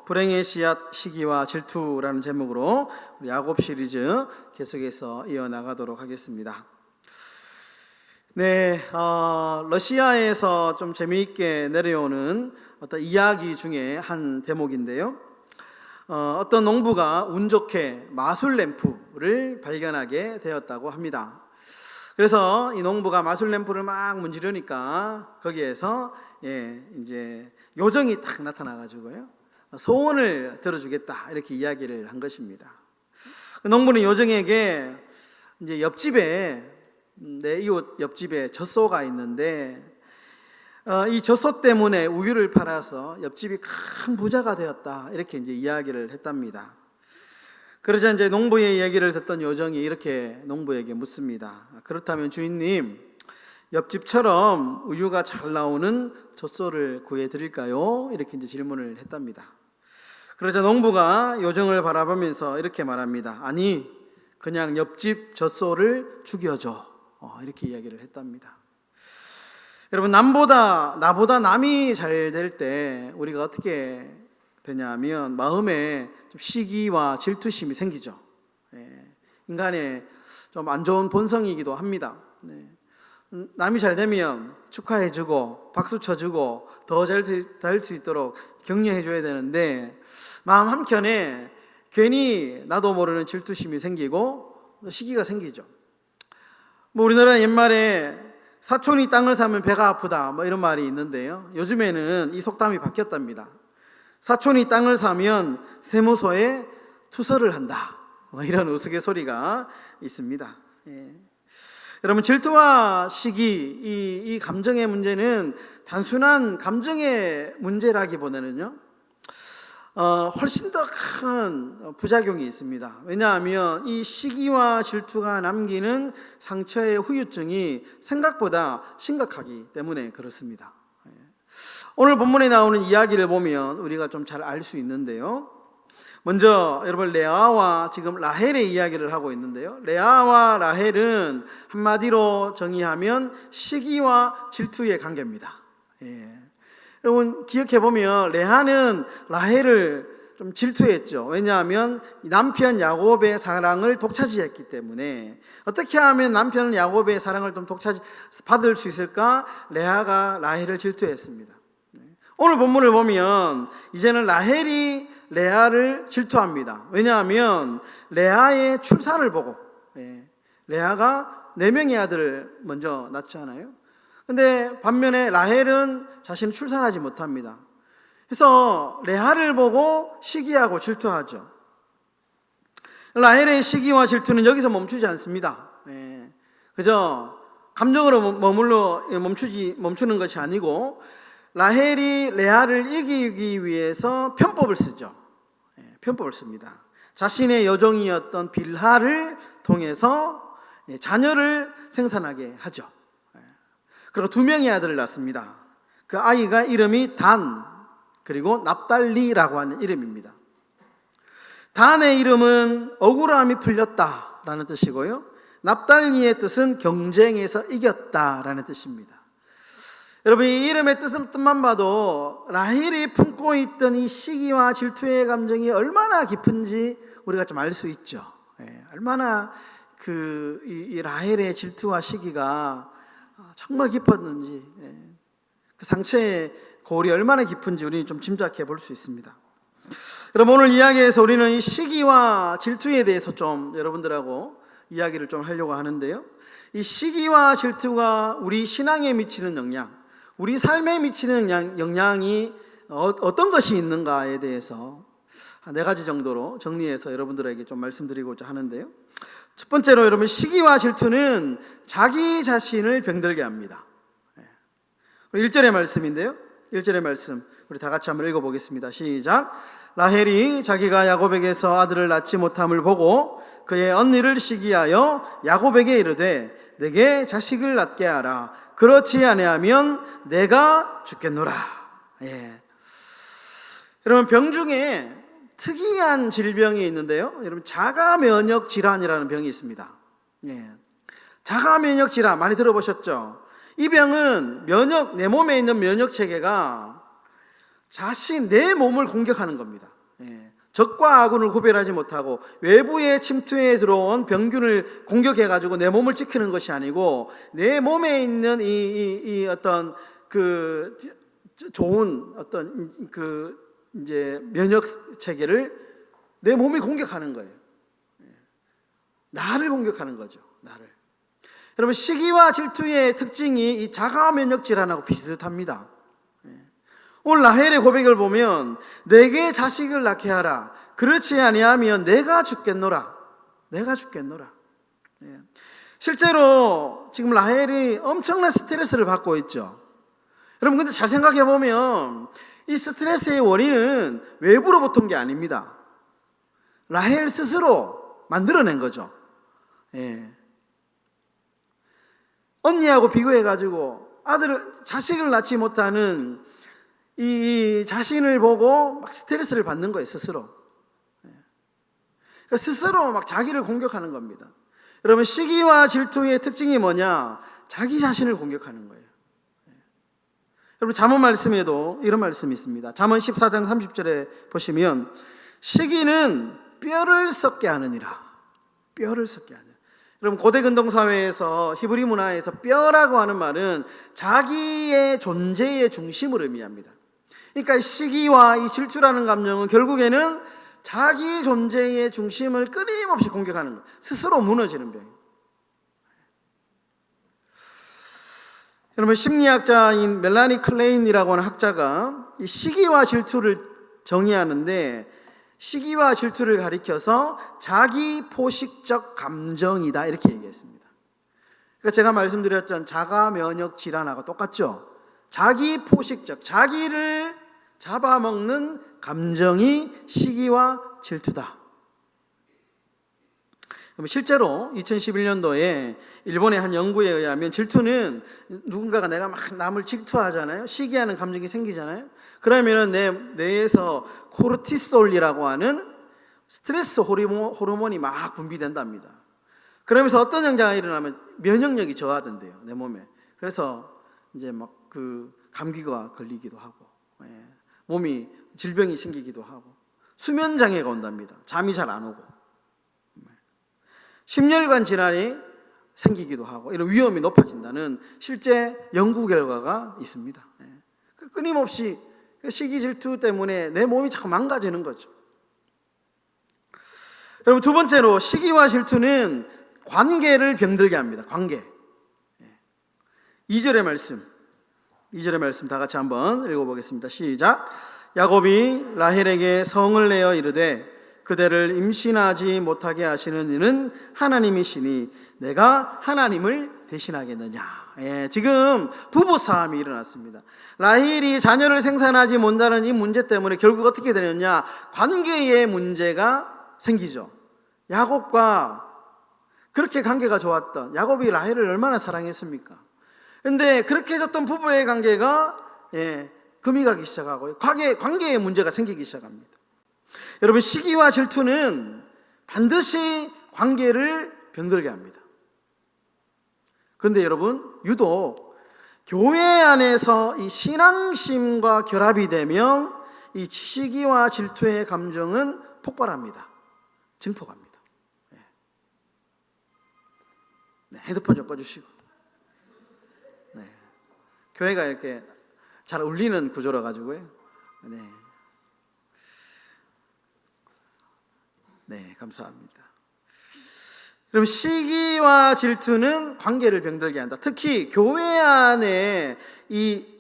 불행의 씨앗 시기와 질투라는 제목으로 우리 야곱 시리즈 계속해서 이어나가도록 하겠습니다. 네, 러시아에서 좀 재미있게 내려오는 어떤 이야기 중에 한 대목인데요. 어떤 농부가 운 좋게 마술 램프를 발견하게 되었다고 합니다. 그래서 이 농부가 마술 램프를 막 문지르니까 거기에서 이제 요정이 딱 나타나가지고요, 소원을 들어주겠다 이렇게 이야기를 한 것입니다. 농부는 요정에게 이제 내 이웃 옆집에 젖소가 있는데 이 젖소 때문에 우유를 팔아서 옆집이 큰 부자가 되었다 이렇게 이제 이야기를 했답니다. 그러자 이제 농부의 얘기를 듣던 요정이 이렇게 농부에게 묻습니다. 그렇다면 주인님, 옆집처럼 우유가 잘 나오는 젖소를 구해드릴까요? 이렇게 이제 질문을 했답니다. 그러자 농부가 요정을 바라보면서 이렇게 말합니다. 아니, 그냥 옆집 젖소를 죽여줘. 이렇게 이야기를 했답니다. 여러분, 나보다 남이 잘 될 때 우리가 어떻게 되냐면 마음에 좀 시기와 질투심이 생기죠. 인간의 좀 안 좋은 본성이기도 합니다. 남이 잘 되면 축하해주고 박수 쳐주고 더 잘 될 수 있도록 격려해줘야 되는데 마음 한켠에 괜히 나도 모르는 질투심이 생기고 시기가 생기죠. 우리나라 옛말에 사촌이 땅을 사면 배가 아프다 이런 말이 있는데요, 요즘에는 이 속담이 바뀌었답니다. 사촌이 땅을 사면 세무서에 투서를 한다, 이런 우스갯소리가 있습니다. 여러분, 질투와 시기, 이 감정의 문제는 단순한 감정의 문제라기보다는요, 훨씬 더 큰 부작용이 있습니다. 왜냐하면 이 시기와 질투가 남기는 상처의 후유증이 생각보다 심각하기 때문에 그렇습니다. 오늘 본문에 나오는 이야기를 보면 우리가 좀 잘 알 수 있는데요, 먼저 여러분, 레아와 지금 라헬의 이야기를 하고 있는데요, 레아와 라헬은 한마디로 정의하면 시기와 질투의 관계입니다. 여러분, 기억해보면 레아는 라헬을 좀 질투했죠. 왜냐하면 남편 야곱의 사랑을 독차지했기 때문에 어떻게 하면 남편 야곱의 사랑을 좀 받을 수 있을까? 레아가 라헬을 질투했습니다. 오늘 본문을 보면 이제는 라헬이 레아를 질투합니다. 왜냐하면 레아의 출산을 보고, 레아가 4명의 아들을 먼저 낳잖아요. 근데 반면에 라헬은 자신은 출산하지 못합니다. 그래서 레아를 보고 시기하고 질투하죠. 라헬의 시기와 질투는 여기서 멈추지 않습니다. 그저 감정으로 멈추는 것이 아니고 라헬이 레아를 이기기 위해서 편법을 쓰죠. 편법을 씁니다. 자신의 여종이었던 빌하를 통해서 자녀를 생산하게 하죠. 그리고 2명의 아들을 낳습니다. 그 아이가 이름이 단, 그리고 납달리라고 하는 이름입니다. 단의 이름은 억울함이 풀렸다라는 뜻이고요, 납달리의 뜻은 경쟁에서 이겼다라는 뜻입니다. 여러분, 이 이름의 뜻만 봐도 라헬이 품고 있던 이 시기와 질투의 감정이 얼마나 깊은지 우리가 좀 알 수 있죠. 얼마나 이 라헬의 질투와 시기가 정말 깊었는지, 그 상처의 골이 얼마나 깊은지 우리는 좀 짐작해 볼 수 있습니다. 여러분, 오늘 이야기에서 우리는 이 시기와 질투에 대해서 좀 여러분들하고 이야기를 좀 하려고 하는데요, 이 시기와 질투가 우리 신앙에 미치는 영향, 우리 삶에 미치는 영향이 어떤 것이 있는가에 대해서 한 4가지 정도로 정리해서 여러분들에게 좀 말씀드리고자 하는데요, 첫 번째로 여러분, 시기와 질투는 자기 자신을 병들게 합니다. 1절의 말씀인데요, 1절의 말씀 우리 다 같이 한번 읽어보겠습니다. 시작. 라헬이 자기가 야곱에게서 아들을 낳지 못함을 보고 그의 언니를 시기하여 야곱에게 이르되 내게 자식을 낳게 하라. 그렇지 아니하면 내가 죽겠노라. 여러분, 병 중에 특이한 질병이 있는데요, 여러분, 자가면역 질환이라는 병이 있습니다. 자가면역 질환 많이 들어보셨죠? 이 병은 내 몸에 있는 면역 체계가 내 몸을 공격하는 겁니다. 적과 아군을 구별하지 못하고 외부의 침투에 들어온 병균을 공격해가지고 내 몸을 지키는 것이 아니고 내 몸에 있는 이 어떤 그 좋은 어떤 그 이제 면역 체계를 내 몸이 공격하는 거예요. 나를 공격하는 거죠. 나를. 여러분, 시기와 질투의 특징이 이 자가 면역 질환하고 비슷합니다. 오늘 라헬의 고백을 보면 내게 자식을 낳게 하라. 그렇지 아니하면 내가 죽겠노라. 내가 죽겠노라. 실제로 지금 라헬이 엄청난 스트레스를 받고 있죠. 여러분, 근데 잘 생각해 보면 이 스트레스의 원인은 외부로부터 온 게 아닙니다. 라헬 스스로 만들어낸 거죠. 언니하고 비교해가지고 자식을 낳지 못하는 이 자신을 보고 막 스트레스를 받는 거예요, 스스로. 그러니까 스스로 막 자기를 공격하는 겁니다. 여러분, 시기와 질투의 특징이 뭐냐? 자기 자신을 공격하는 거예요. 여러분, 잠언 말씀에도 이런 말씀이 있습니다. 잠언 14장 30절에 보시면 시기는 뼈를 썩게 하느니라. 뼈를 썩게 하느니라. 여러분, 고대 근동사회에서 히브리 문화에서 뼈라고 하는 말은 자기의 존재의 중심을 의미합니다. 그러니까 시기와 이 질투라는 감정은 결국에는 자기 존재의 중심을 끊임없이 공격하는 거예요. 스스로 무너지는 병이에요. 여러분, 심리학자인 멜라니 클레인이라고 하는 학자가 이 시기와 질투를 정의하는데 시기와 질투를 가리켜서 자기 포식적 감정이다 이렇게 얘기했습니다. 그러니까 제가 말씀드렸던 자가 면역 질환하고 똑같죠. 자기 포식적, 자기를 잡아먹는 감정이 시기와 질투다. 실제로 2011년도에 일본의 한 연구에 의하면 질투는 누군가가 내가 막 남을 질투하잖아요. 시기하는 감정이 생기잖아요. 그러면은 내 뇌에서 코르티솔이라고 하는 스트레스 호르몬이 막 분비된답니다. 그러면서 어떤 현상이 일어나면 면역력이 저하된대요, 내 몸에. 그래서 이제 막 그 감기가 걸리기도 하고, 몸이 질병이 생기기도 하고, 수면 장애가 온답니다. 잠이 잘 안 오고, 심혈관 질환이 생기기도 하고 이런 위험이 높아진다는 실제 연구 결과가 있습니다. 끊임없이 시기 질투 때문에 내 몸이 자꾸 망가지는 거죠. 여러분, 두 번째로 시기와 질투는 관계를 병들게 합니다. 관계. 2절의 말씀 다 같이 한번 읽어보겠습니다. 시작. 야곱이 라헬에게 성을 내어 이르되 그대를 임신하지 못하게 하시는 이는 하나님이시니 내가 하나님을 대신하겠느냐. 지금 부부싸움이 일어났습니다. 라헬이 자녀를 생산하지 못하는 이 문제 때문에 결국 어떻게 되느냐, 관계의 문제가 생기죠. 야곱과 그렇게 관계가 좋았던, 야곱이 라헬을 얼마나 사랑했습니까? 근데 그렇게 해줬던 부부의 관계가 금이 가기 시작하고 관계의 문제가 생기기 시작합니다. 여러분, 시기와 질투는 반드시 관계를 병들게 합니다. 그런데 여러분, 유독 교회 안에서 이 신앙심과 결합이 되면 이 시기와 질투의 감정은 폭발합니다. 증폭합니다. 핸드폰 좀 꺼주시고. 교회가 이렇게 잘 울리는 구조라 가지고요. 네, 감사합니다. 그럼 시기와 질투는 관계를 병들게 한다. 특히 교회 안에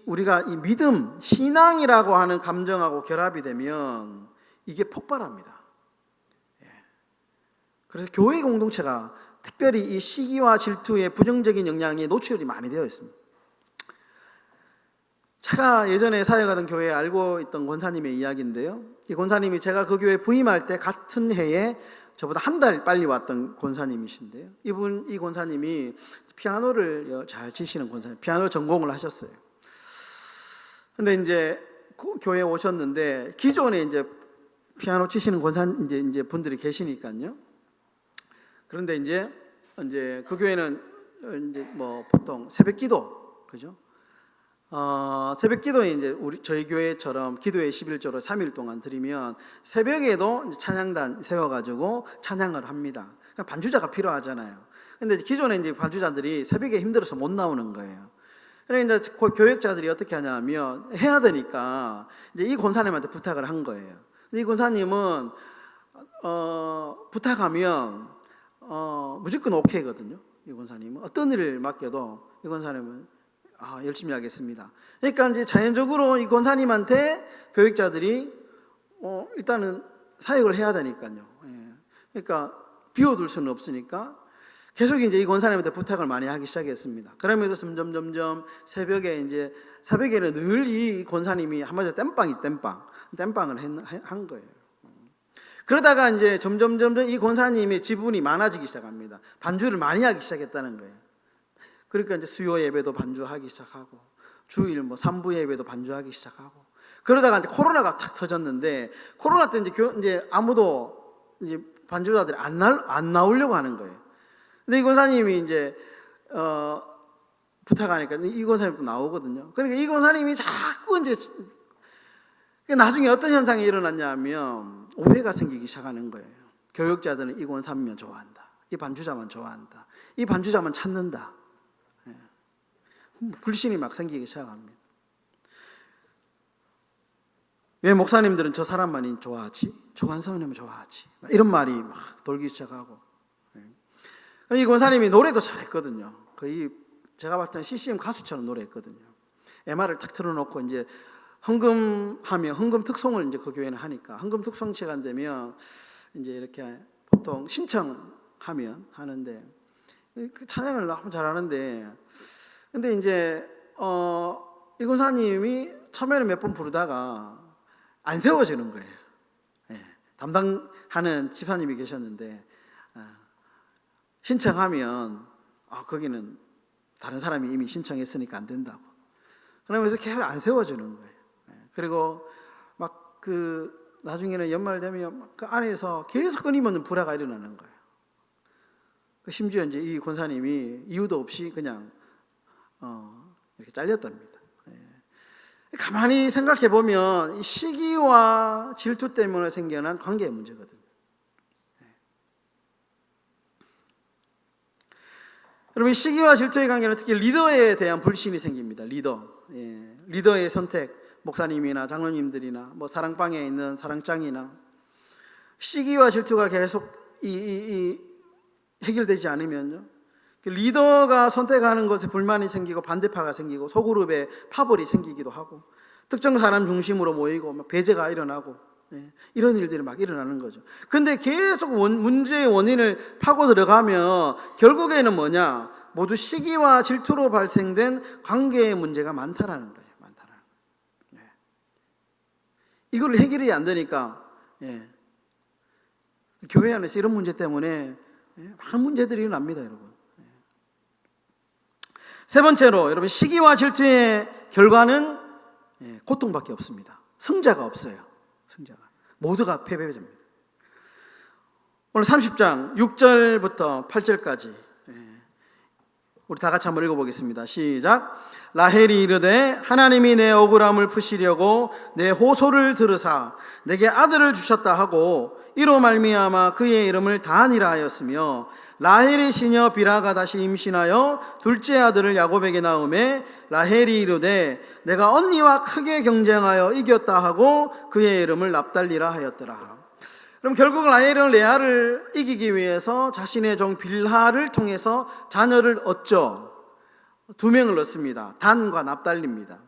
우리가 이 믿음, 신앙이라고 하는 감정하고 결합이 되면 이게 폭발합니다. 그래서 교회 공동체가 특별히 이 시기와 질투의 부정적인 영향에 노출이 많이 되어 있습니다. 제가 예전에 사역하던 교회에 알고 있던 권사님의 이야기인데요. 이 권사님이 제가 그 교회에 부임할 때 같은 해에 저보다 한 달 빨리 왔던 권사님이신데요. 이 권사님이 피아노를 잘 치시는 권사님, 피아노 전공을 하셨어요. 근데 이제 그 교회에 오셨는데 기존에 이제 피아노 치시는 권사님 이제 분들이 계시니까요. 그런데 이제 그 교회는 이제 뭐 보통 새벽 기도, 그죠? 새벽 기도에 이제 저희 교회처럼 기도회 11조를 3일 동안 드리면 새벽에도 이제 찬양단 세워가지고 찬양을 합니다. 그러니까 반주자가 필요하잖아요. 근데 기존에 이제 반주자들이 새벽에 힘들어서 못 나오는 거예요. 그러니까 이제 교역자들이 어떻게 하냐면 해야 되니까 이제 이 권사님한테 부탁을 한 거예요. 근데 이 권사님은 부탁하면 무조건 오케이거든요. 이 권사님은 어떤 일을 맡겨도 이 권사님은 열심히 하겠습니다. 그러니까 이제 자연적으로 이 권사님한테 교역자들이 일단은 사역을 해야 되니까요. 그러니까 비워둘 수는 없으니까 계속 이제 이 권사님한테 부탁을 많이 하기 시작했습니다. 그러면서 점점 새벽에는 늘 이 권사님이 한마디로 땜빵을 한 거예요. 그러다가 이제 점점 이 권사님의 지분이 많아지기 시작합니다. 반주를 많이 하기 시작했다는 거예요. 그러니까 이제 수요 예배도 반주하기 시작하고 주일 3부 예배도 반주하기 시작하고 그러다가 이제 코로나가 탁 터졌는데 코로나 때 이제 아무도 이제 반주자들이 안 나오려고 하는 거예요. 근데 이 권사님이 이제 부탁하니까 이 권사님도 나오거든요. 그러니까 이 권사님이 자꾸 이제 나중에 어떤 현상이 일어났냐면 오해가 생기기 시작하는 거예요. 교역자들은 이 권사님만 좋아한다. 이 반주자만 좋아한다. 이 반주자만 찾는다. 불신이 막 생기기 시작합니다. 왜 목사님들은 저 사람만이 좋아하지? 저 권사님은 좋아하지? 이런 말이 막 돌기 시작하고 이 권사님이 노래도 잘했거든요. 거의 제가 봤을 때 CCM 가수처럼 노래했거든요. MR을 탁 틀어놓고 이제 헌금하면 헌금 특송을 이제 그 교회는 하니까 헌금 특송 시간 되면 이제 이렇게 보통 신청하면 하는데 그 찬양을 너무 잘하는데 근데 이제 이 권사님이 처음에는 몇 번 부르다가 안 세워지는 거예요. 담당하는 집사님이 계셨는데 신청하면 거기는 다른 사람이 이미 신청했으니까 안 된다고. 그러면서 계속 안 세워주는 거예요. 그리고 막 나중에는 연말 되면 그 안에서 계속 끊임없는 불화가 일어나는 거예요. 심지어 이제 이 권사님이 이유도 없이 그냥 이렇게 잘렸답니다. 가만히 생각해 보면 시기와 질투 때문에 생겨난 관계의 문제거든요. 여러분, 시기와 질투의 관계는 특히 리더에 대한 불신이 생깁니다. 리더의 선택, 목사님이나 장로님들이나 사랑방에 있는 사랑장이나 시기와 질투가 계속 해결되지 않으면요, 리더가 선택하는 것에 불만이 생기고 반대파가 생기고 소그룹에 파벌이 생기기도 하고 특정 사람 중심으로 모이고 배제가 일어나고 이런 일들이 막 일어나는 거죠. 근데 계속 문제의 원인을 파고 들어가면 결국에는 뭐냐? 모두 시기와 질투로 발생된 관계의 문제가 많다라는 거예요. 이걸 해결이 안 되니까 교회 안에서 이런 문제 때문에 많은 문제들이 일어납니다, 여러분. 세 번째로, 여러분, 시기와 질투의 결과는 고통밖에 없습니다. 승자가 없어요. 모두가 패배자입니다. 오늘 30장 6절부터 8절까지 우리 다 같이 한번 읽어보겠습니다. 시작. 라헬이 이르되 하나님이 내 억울함을 푸시려고 내 호소를 들으사 내게 아들을 주셨다 하고 이로 말미암아 그의 이름을 다한이라 하였으며 라헬의 시녀 비라가 다시 임신하여 둘째 아들을 야곱에게 낳음에 라헬이 이르되 내가 언니와 크게 경쟁하여 이겼다 하고 그의 이름을 납달리라 하였더라. 그럼 결국 라헬은 레아를 이기기 위해서 자신의 종 빌하를 통해서 자녀를 얻죠. 두 명을 얻습니다. 단과 납달리입니다.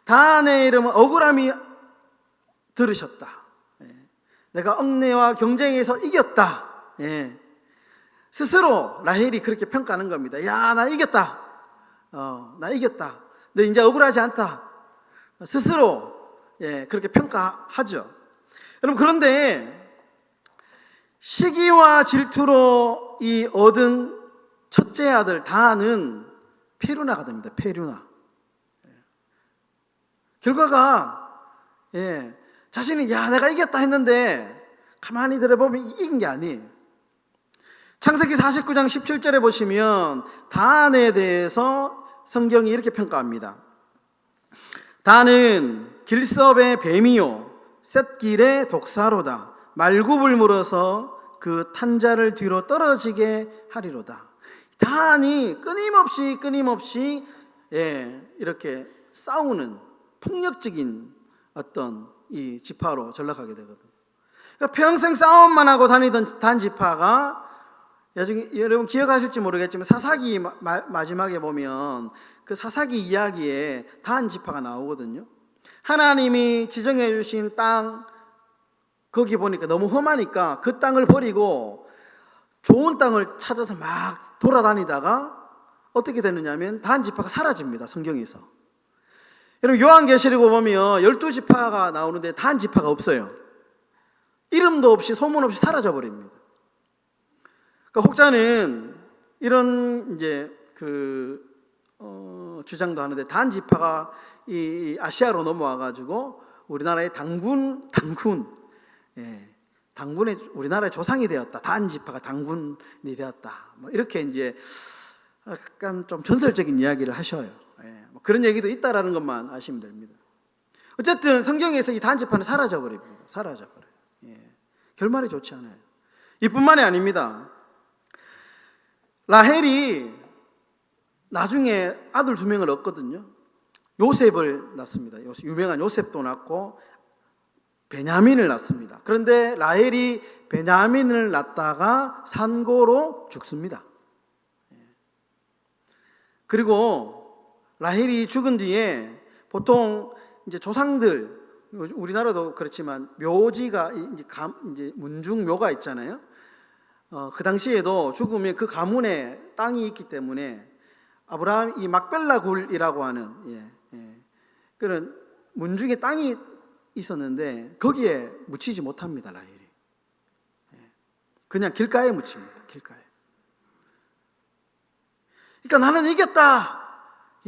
단의 이름은 억울함이 들으셨다. 내가 언니와 경쟁해서 이겼다. 스스로 라헬이 그렇게 평가하는 겁니다. 야, 나 이겼다. 나 이겼다. 너 이제 억울하지 않다. 스스로 그렇게 평가하죠. 여러분, 그런데 시기와 질투로 이 얻은 첫째 아들 다는 페루나가 됩니다. 페루나. 결과가 자신이 내가 이겼다 했는데 가만히 들어보면 이긴 게 아니에요. 창세기 49장 17절에 보시면 다한에 대해서 성경이 이렇게 평가합니다. 다는 길섭의 뱀이요 셋길의 독사로다. 말굽을 물어서 그 탄자를 뒤로 떨어지게 하리로다. 단이 끊임없이 이렇게 싸우는 폭력적인 어떤 이 지파로 전락하게 되거든. 그러니까 평생 싸움만 하고 다니던 단 지파가, 여러분 기억하실지 모르겠지만 사사기 마지막에 보면 그 사사기 이야기에 단 지파가 나오거든요. 하나님이 지정해 주신 땅, 거기 보니까 너무 험하니까 그 땅을 버리고 좋은 땅을 찾아서 막 돌아다니다가 어떻게 되느냐면 단 지파가 사라집니다. 성경에서. 여러분 요한계시록 보면 12지파가 나오는데 단 지파가 없어요. 이름도 없이 소문 없이 사라져 버립니다. 그러니까 혹자는 이런 이제 주장도 하는데, 단 지파가 이 아시아로 넘어와 가지고 우리나라의 당군의 우리나라의 조상이 되었다. 단 지파가 당군이 되었다. 뭐 이렇게 이제 약간 좀 전설적인 이야기를 하셔요. 뭐 그런 얘기도 있다라는 것만 아시면 됩니다. 어쨌든 성경에서 이 단 지파는 사라져 버립니다. 사라져 버려요. 결말이 좋지 않아요. 이뿐만이 아닙니다. 라헬이 나중에 아들 2명을 얻거든요. 요셉을 낳습니다. 유명한 요셉도 낳고 베냐민을 낳습니다. 그런데 라헬이 베냐민을 낳다가 산고로 죽습니다. 그리고 라헬이 죽은 뒤에 보통 이제 조상들, 우리나라도 그렇지만 묘지가 이제 문중묘가 있잖아요. 그 당시에도 죽으면 그 가문에 땅이 있기 때문에 아브라함 이 막벨라 굴이라고 하는 그런 문중에 땅이 있었는데 거기에 묻히지 못합니다. 라헬이 그냥 길가에 묻힙니다. 길가에. 그러니까 나는 이겼다,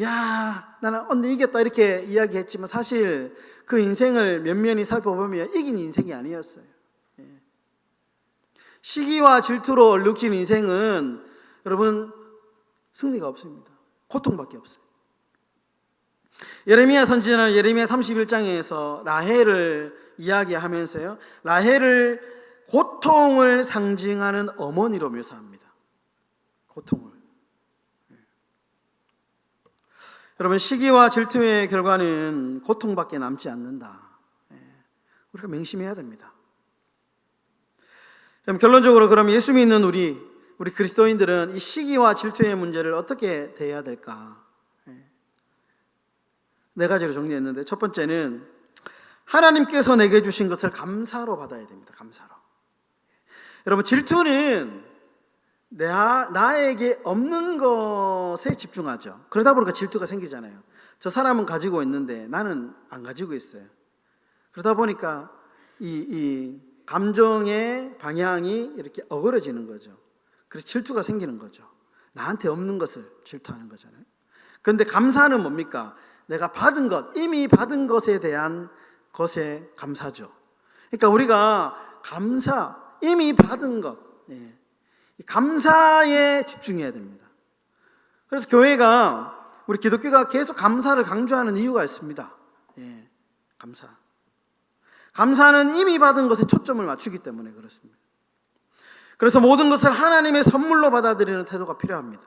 야 나는 언니 이겼다 이렇게 이야기했지만 사실 그 인생을 면면히 살펴보면 이긴 인생이 아니었어요. 시기와 질투로 얼룩진 인생은 여러분 승리가 없습니다. 고통밖에 없어요. 예레미야 선지자는 예레미야 31장에서 라헬을 이야기하면서요, 라헬을 고통을 상징하는 어머니로 묘사합니다. 고통을. 여러분 시기와 질투의 결과는 고통밖에 남지 않는다. 우리가 명심해야 됩니다. 결론적으로 그럼 예수 믿는 우리 그리스도인들은 이 시기와 질투의 문제를 어떻게 대해야 될까? 4가지로 정리했는데, 첫 번째는 하나님께서 내게 주신 것을 감사로 받아야 됩니다. 감사로. 여러분 질투는 나에게 없는 것에 집중하죠. 그러다 보니까 질투가 생기잖아요. 저 사람은 가지고 있는데 나는 안 가지고 있어요. 그러다 보니까 이 감정의 방향이 이렇게 어그러지는 거죠. 그래서 질투가 생기는 거죠. 나한테 없는 것을 질투하는 거잖아요. 그런데 감사는 뭡니까? 내가 받은 것, 이미 받은 것에 대한 것에 감사죠. 그러니까 우리가 이미 받은 것, 감사에 집중해야 됩니다. 그래서 우리 기독교가 계속 감사를 강조하는 이유가 있습니다. 감사. 감사는 이미 받은 것에 초점을 맞추기 때문에 그렇습니다. 그래서 모든 것을 하나님의 선물로 받아들이는 태도가 필요합니다.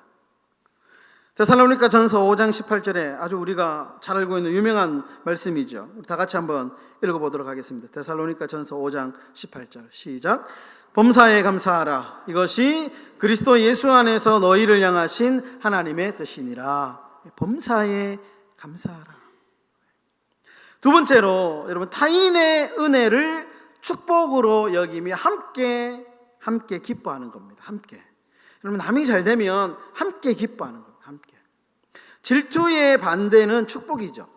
데살로니가전서 5장 18절에 아주 우리가 잘 알고 있는 유명한 말씀이죠. 우리 다 같이 한번 읽어보도록 하겠습니다. 데살로니가전서 5장 18절 시작. 범사에 감사하라. 이것이 그리스도 예수 안에서 너희를 향하신 하나님의 뜻이니라. 범사에 감사하라. 두 번째로 여러분 타인의 은혜를 축복으로 여기며 함께 기뻐하는 겁니다. 함께. 여러분 남이 잘 되면 함께 기뻐하는 겁니다. 함께. 질투의 반대는 축복이죠.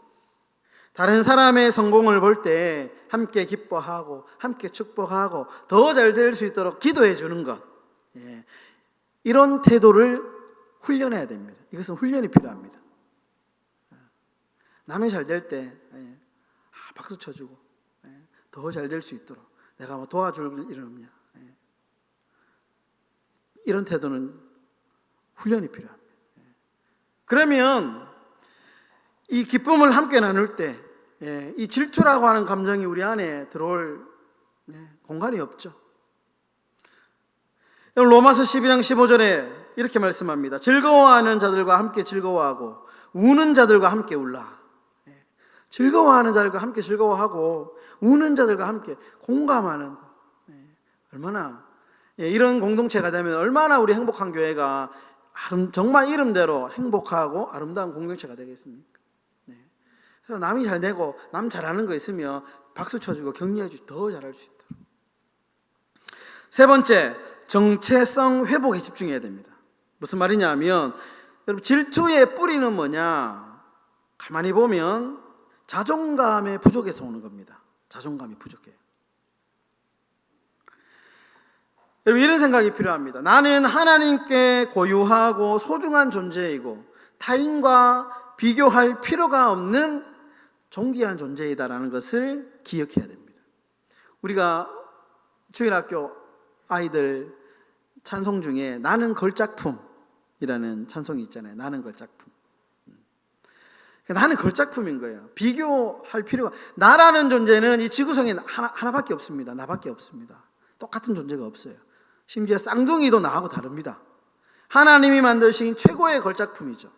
다른 사람의 성공을 볼 때 함께 기뻐하고 함께 축복하고 더 잘 될 수 있도록 기도해 주는 것. 이런 태도를 훈련해야 됩니다. 이것은 훈련이 필요합니다. 남이 잘 될 때 박수 쳐주고 더 잘 될 수 있도록 내가 뭐 도와줄 일은 없냐. 이런 태도는 훈련이 필요합니다. 그러면 이 기쁨을 함께 나눌 때 이 질투라고 하는 감정이 우리 안에 들어올 공간이 없죠. 로마서 12장 15절에 이렇게 말씀합니다. 즐거워하는 자들과 함께 즐거워하고 우는 자들과 함께 울라. 즐거워하는 자들과 함께 즐거워하고 우는 자들과 함께 공감하는 것. 얼마나 이런 공동체가 되면 얼마나 우리 행복한 교회가 정말 이름대로 행복하고 아름다운 공동체가 되겠습니까? 그래서 남이 잘 되고 남 잘하는 거 있으면 박수 쳐주고 격려해주고 더 잘할 수 있도록. 세 번째, 정체성 회복에 집중해야 됩니다. 무슨 말이냐 하면 여러분 질투의 뿌리는 뭐냐? 가만히 보면 자존감의 부족에서 오는 겁니다. 자존감이 부족해요. 여러분 이런 생각이 필요합니다. 나는 하나님께 고유하고 소중한 존재이고 타인과 비교할 필요가 없는 존귀한 존재이다라는 것을 기억해야 됩니다. 우리가 주일학교 아이들 찬송 중에 나는 걸작품이라는 찬송이 있잖아요. 나는 걸작품. 나는 걸작품인 거예요. 비교할 필요가, 나라는 존재는 이 지구상에 하나밖에 없습니다. 나밖에 없습니다. 똑같은 존재가 없어요. 심지어 쌍둥이도 나하고 다릅니다. 하나님이 만드신 최고의 걸작품이죠.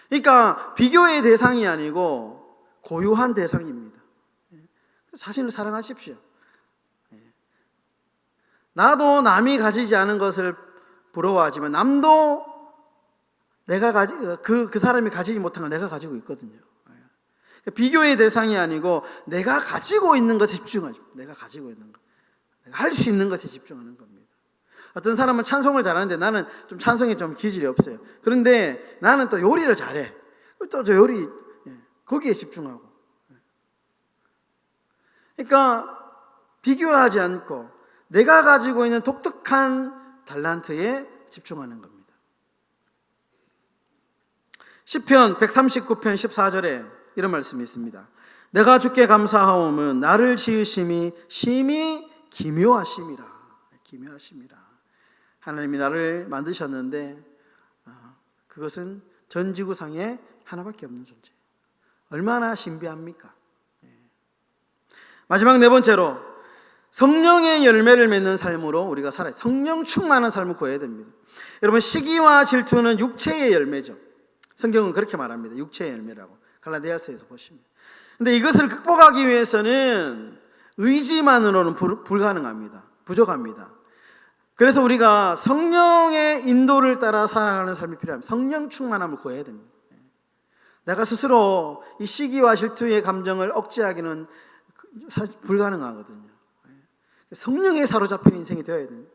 그러니까 비교의 대상이 아니고 고유한 대상입니다. 자신을 사랑하십시오. 나도 남이 가지지 않은 것을 부러워하지만 남도 그 사람이 가지지 못한 걸 내가 가지고 있거든요. 비교의 대상이 아니고 내가 가지고 있는 것에 집중하죠. 내가 가지고 있는 것, 내가 할 수 있는 것에 집중하는 겁니다. 어떤 사람은 찬송을 잘하는데 나는 좀 찬송에 좀 기질이 없어요. 그런데 나는 또 요리를 잘해. 또 저 요리 거기에 집중하고. 그러니까 비교하지 않고 내가 가지고 있는 독특한 달란트에 집중하는 겁니다. 시편 139편 14절에 이런 말씀이 있습니다. 내가 주께 감사하오면 나를 지으심이 심히 기묘하심이라. 기묘하심이라. 하나님이 나를 만드셨는데 그것은 전 지구상에 하나밖에 없는 존재. 얼마나 신비합니까? 마지막 네 번째로 성령의 열매를 맺는 삶으로 우리가 살아요. 성령 충만한 삶을 구해야 됩니다. 여러분 시기와 질투는 육체의 열매죠. 성경은 그렇게 말합니다. 육체의 열매라고. 갈라디아서에서 보시면. 근데 이것을 극복하기 위해서는 의지만으로는 불가능합니다. 부족합니다. 그래서 우리가 성령의 인도를 따라 살아가는 삶이 필요합니다. 성령 충만함을 구해야 됩니다. 내가 스스로 이 시기와 질투의 감정을 억제하기는 사실 불가능하거든요. 성령에 사로잡힌 인생이 되어야 됩니다.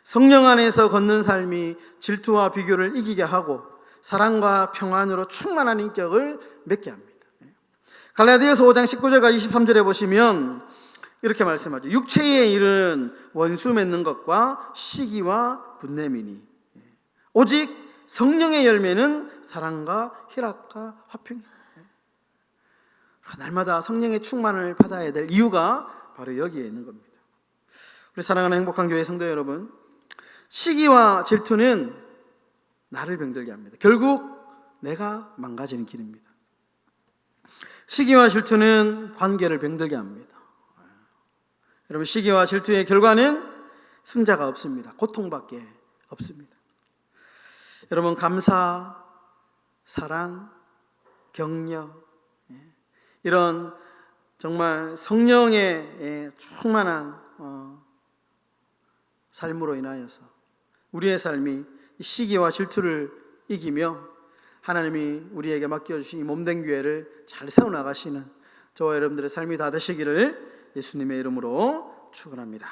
성령 안에서 걷는 삶이 질투와 비교를 이기게 하고 사랑과 평안으로 충만한 인격을 맺게 합니다. 갈라디아서 5장 19절과 23절에 보시면 이렇게 말씀하죠. 육체의 일은 원수 맺는 것과 시기와 분냄이니 오직 성령의 열매는 사랑과 희락과 화평. 날마다 성령의 충만을 받아야 될 이유가 바로 여기에 있는 겁니다. 우리 사랑하는 행복한 교회 성도 여러분, 시기와 질투는 나를 병들게 합니다. 결국 내가 망가지는 길입니다. 시기와 질투는 관계를 병들게 합니다. 여러분 시기와 질투의 결과는 승자가 없습니다. 고통밖에 없습니다. 여러분 감사, 사랑, 격려 이런 정말 성령의 충만한 삶으로 인하여서 우리의 삶이 시기와 질투를 이기며 하나님이 우리에게 맡겨주신 이 몸된 교회를 잘 세워나가시는 저와 여러분들의 삶이 다 되시기를 예수님의 이름으로 축원합니다.